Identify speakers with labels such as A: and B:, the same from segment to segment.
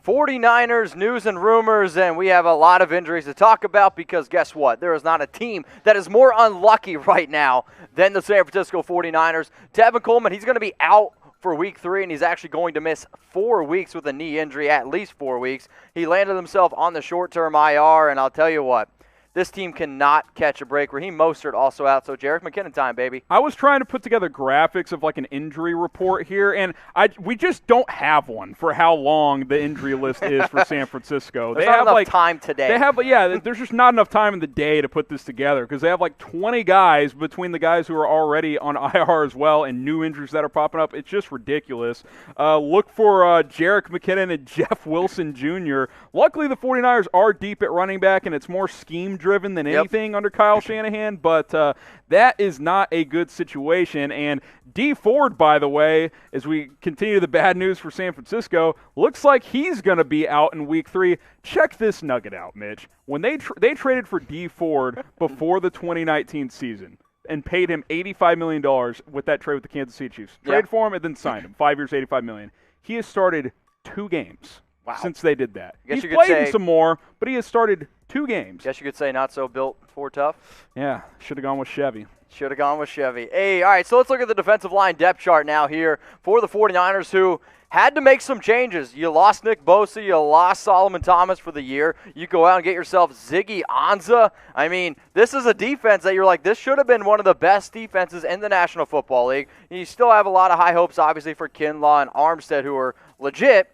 A: 49ers news and rumors, and we have a lot of injuries to talk about because guess what? There is not a team that is more unlucky right now than the San Francisco 49ers. Tevin Coleman, he's going to be out for week 3, and he's actually going to miss 4 weeks with a knee injury, at least 4 weeks. He landed himself on the short-term IR, and I'll tell you what, this team cannot catch a break. Raheem Mostert also out, so Jerick McKinnon time, baby.
B: I was trying to put together graphics of like an injury report here, and we just don't have one for how long the injury list is for San Francisco.
A: There's not enough time today.
B: There's just not enough time in the day to put this together because they have like 20 guys between the guys who are already on IR as well and new injuries that are popping up. It's just ridiculous. Look for Jerick McKinnon and Jeff Wilson Jr. Luckily, the 49ers are deep at running back, and it's more scheme-driven than anything under Kyle Shanahan, but that is not a good situation. And Dee Ford, by the way, as we continue the bad news for San Francisco, looks like he's going to be out in week 3. Check this nugget out, Mitch. When they traded for Dee Ford before the 2019 season and paid him $85 million with that trade with the Kansas City Chiefs. Trade for him and then signed him. 5 years, $85 million. He has started 2 games. Wow. Since they did that. He's played in some more, but he has started 2 games.
A: Guess you could say not so built for tough.
B: Yeah, should have gone with Chevy.
A: Should have gone with Chevy. Hey, all right, so let's look at the defensive line depth chart now here for the 49ers, who had to make some changes. You lost Nick Bosa. You lost Solomon Thomas for the year. You go out and get yourself Ziggy Ansah. I mean, this is a defense that you're like, this should have been one of the best defenses in the National Football League. You still have a lot of high hopes, obviously, for Kinlaw and Armstead, who are legit.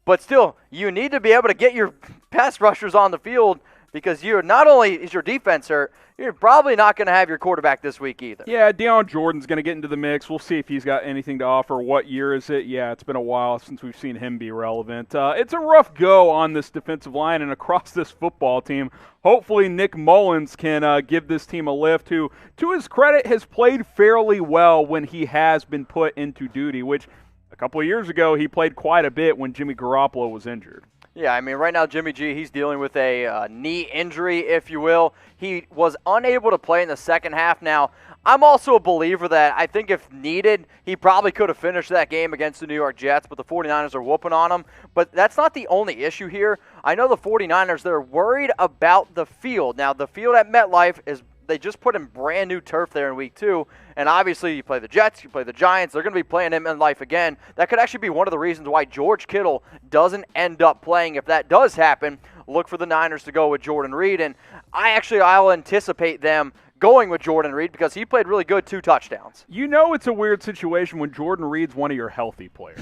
A: But still, you need to be able to get your pass rushers on the field because you're not only is your defense hurt, you're probably not going to have your quarterback this week either.
B: Yeah, Deion Jordan's going to get into the mix. We'll see if he's got anything to offer. What year is it? Yeah, it's been a while since we've seen him be relevant. It's a rough go on this defensive line and across this football team. Hopefully Nick Mullens can give this team a lift, who, to his credit, has played fairly well when he has been put into duty, which a couple of years ago, he played quite a bit when Jimmy Garoppolo was injured.
A: Yeah, I mean, right now, Jimmy G, he's dealing with a knee injury, if you will. He was unable to play in the second half. Now, I'm also a believer that I think if needed, he probably could have finished that game against the New York Jets, but the 49ers are whooping on him. But that's not the only issue here. I know the 49ers, they're worried about the field. Now, the field at MetLife is they just put in brand new turf there in week 2, and obviously you play the Jets, you play the Giants, they're going to be playing him in life again. That could actually be one of the reasons why George Kittle doesn't end up playing. If that does happen, look for the Niners to go with Jordan Reed, and I'll anticipate them going with Jordan Reed because he played really good, 2 touchdowns.
B: You know it's a weird situation when Jordan Reed's one of your healthy players.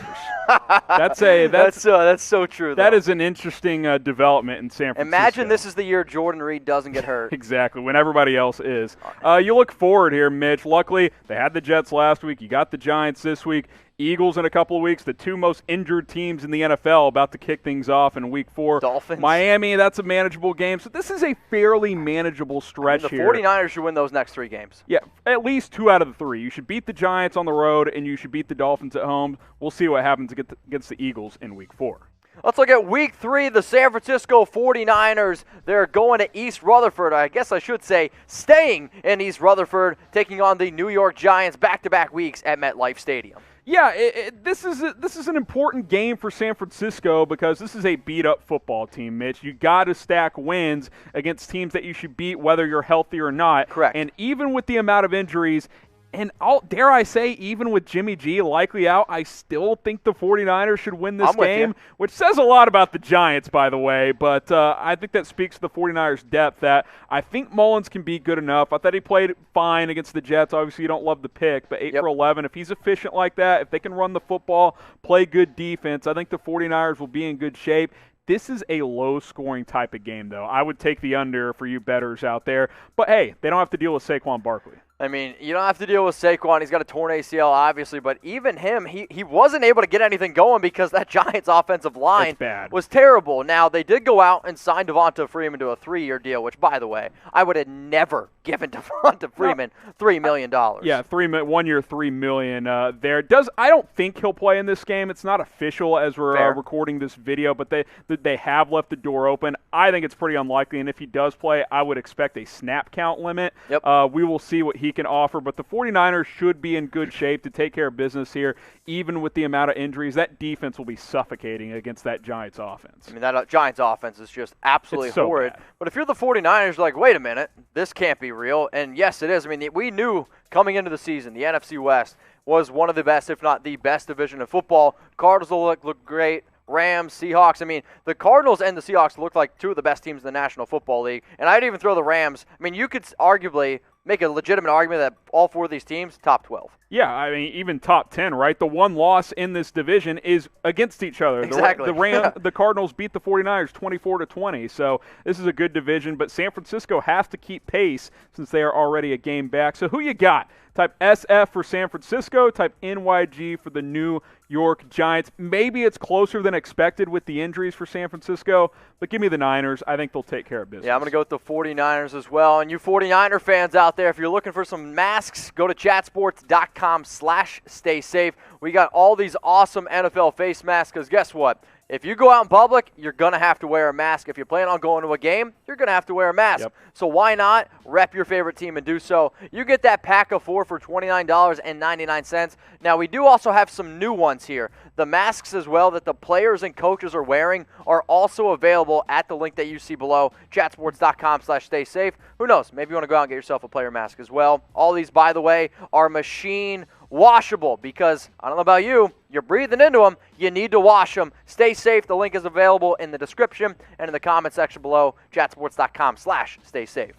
B: That's
A: so true, though.
B: That is an interesting development in San Francisco.
A: Imagine this is the year Jordan Reed doesn't get hurt.
B: Exactly, when everybody else is. You look forward here, Mitch. Luckily, they had the Jets last week. You got the Giants this week. Eagles in a couple of weeks, the 2 most injured teams in the NFL about to kick things off in week 4.
A: Dolphins.
B: Miami, that's a manageable game. So this is a fairly manageable stretch here.
A: The 49ers should win those next 3 games.
B: Yeah, at least 2 out of the 3. You should beat the Giants on the road, and you should beat the Dolphins at home. We'll see what happens against the Eagles in week 4.
A: Let's look at week 3, the San Francisco 49ers. They're going to East Rutherford. I guess I should say staying in East Rutherford, taking on the New York Giants back-to-back weeks at MetLife Stadium.
B: Yeah, this is an important game for San Francisco because this is a beat-up football team, Mitch. You got to stack wins against teams that you should beat whether you're healthy or not.
A: Correct.
B: And even with the amount of injuries, and dare I say, even with Jimmy G likely out, I still think the 49ers should win this game, which says a lot about the Giants, by the way. But I think that speaks to the 49ers' depth that I think Mullens can be good enough. I thought he played fine against the Jets. Obviously, you don't love the pick, but 8 for 11. If he's efficient like that, if they can run the football, play good defense, I think the 49ers will be in good shape. This is a low-scoring type of game, though. I would take the under for you bettors out there. But, hey, they don't have to deal with Saquon Barkley.
A: I mean, you don't have to deal with Saquon. He's got a torn ACL, obviously, but even him, he wasn't able to get anything going because that Giants offensive line was terrible. Now, they did go out and sign Devonta Freeman to a 3-year deal, which, by the way, I would have never given Devonta Freeman $3 million.
B: Yeah, 1 year, $3 million there. I don't think he'll play in this game. It's not official as we're recording this video, but they have left the door open. I think it's pretty unlikely, and if he does play, I would expect a snap count limit.
A: Yep.
B: We will see what he can offer, but the 49ers should be in good shape to take care of business here, even with the amount of injuries. That defense will be suffocating against that Giants offense.
A: I mean, that Giants offense is just absolutely
B: so
A: horrid.
B: bad.
A: But if you're the 49ers, you're like, wait a minute, this can't be real. And yes, it is. I mean, we knew coming into the season, the NFC West was one of the best, if not the best division of football. Cardinals look great. Rams, Seahawks. I mean, the Cardinals and the Seahawks look like two of the best teams in the National Football League. And I'd even throw the Rams. I mean, you could arguably make a legitimate argument that all four of these teams, top 12.
B: Yeah, I mean, even top 10, right? The one loss in this division is against each other.
A: Exactly.
B: The Cardinals beat the 49ers 24-20, so this is a good division, but San Francisco has to keep pace since they are already a game back. So who you got? Type SF for San Francisco, type NYG for the New York Giants. Maybe it's closer than expected with the injuries for San Francisco, but give me the Niners. I think they'll take care of business.
A: Yeah, I'm going to go with the 49ers as well. And you 49er fans out there, if you're looking for some masks, go to chatsports.com/stay safe. We got all these awesome NFL face masks because guess what? If you go out in public, you're going to have to wear a mask. If you plan on going to a game, you're going to have to wear a mask.
B: Yep.
A: So why not rep your favorite team and do so? You get that pack of 4 for $29.99. Now, we do also have some new ones here. The masks as well that the players and coaches are wearing are also available at the link that you see below, chatsports.com/stay safe. Who knows? Maybe you want to go out and get yourself a player mask as well. All these, by the way, are machine washable because, I don't know about you, you're breathing into them. You need to wash them. Stay safe. The link is available in the description and in the comment section below, chatsports.com/stay safe.